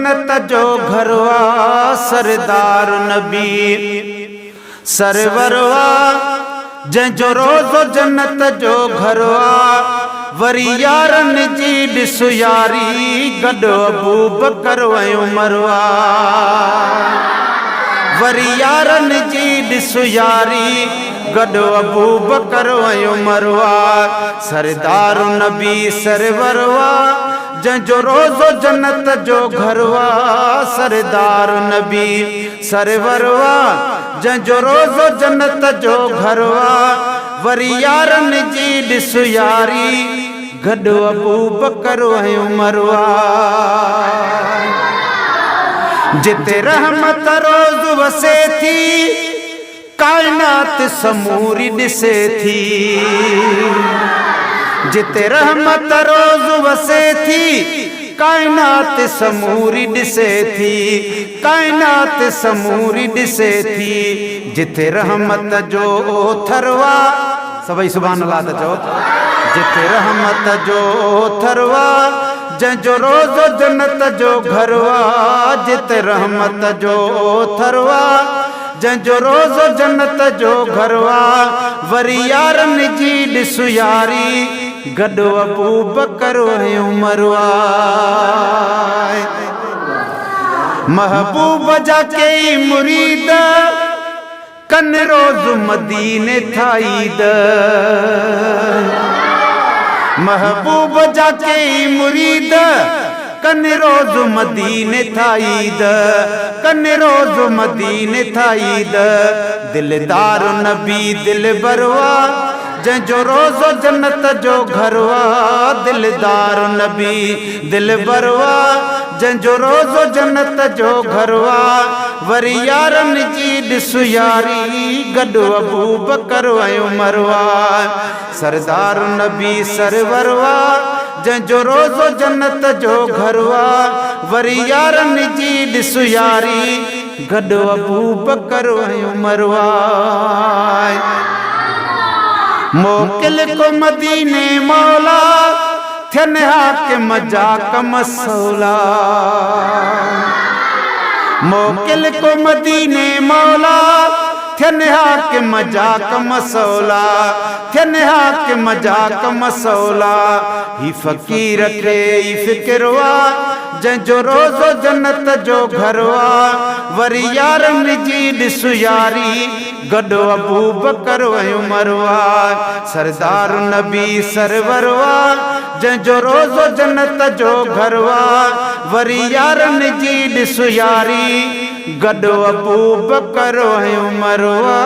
जन्नत जो घरवा सरदार नबी सरवरवा जंहिंजो रोज़ो जन्नत जो घरवा वरी यारन जी ॾिस यारी गॾु अबू बकर ऐं उमरवा वरी यारन जी ॾिस यारी गॾु अबू बकर ऐं उमरवा सरदार नबी सरवरवा जंहिंजो रोज़ो जन्नत जो घरवा सरदार नबी सरवरवा जंहिंजो रोज़ो जन्नत जो घरवा वरी यारन जी ॾिस यारी गॾु अबू बकर ऐं उमरवा जिते रहमत रोज़ वसे थी कायनात समूरी ॾिसे थी जिते रहमत रोज़ वसे थी कायनात समूरी ॾिसे थी कायनात समूरी ॾिसे थी जिते रहमत जो ओथरवा सभई सुभान अल्लाह त चओ जिते रहमत जो ओथरवा जंहिंजो रोज़ो जन्नत जो घरवा जिते रहमत जो ओथरवा जंहिंजो रोज़ो जन्नत जो घरवा वरी यारन जी ॾिस यारी गॾु अबू बकर ऐं उमरवा महबूब जा कई मुरीद कन रोज़ मदीने थाईद महबूब जा कई मुरीद कन रोज़ मदीने थाईद कन रोज़ मदीने थाईद दिलदार नबी दिल बरवा जंहिंजो रोज़ो जन्नत जो घरवा दिलदार नबी दिल बरवा जंहिंजो रोज़ो जन्नत जो घरवा वरी यारन जी ॾिस यारी गॾु अबू बकर ऐं उमरवा सरदार नबी सरवरवा जंहिंजो रोज़ो जन्नत जो घरवा वरी यारन जी ॾिस यारी गॾु अबू बकर ऐं उमरवा मोकिल को मदीने मौला थियन हाकिम जा कम सौला मोकिल को मदीने मौला थियन हाकिम जा कम सौला थियन हाकिम जा कम सौला ही फ़कीर खे ही फ़िक्रवा जंहिंजो रोज़ो जन्नत जो घरवा वरी यारन जी ॾिस यारी गॾु अबू बकर ऐं उमरवा सरदार नबी सरवरवा जंहिंजो रोज़ो जन्नत जो घरवा वरी यारन जी ॾिस यारी गॾु अबू बकर ऐं उमरवा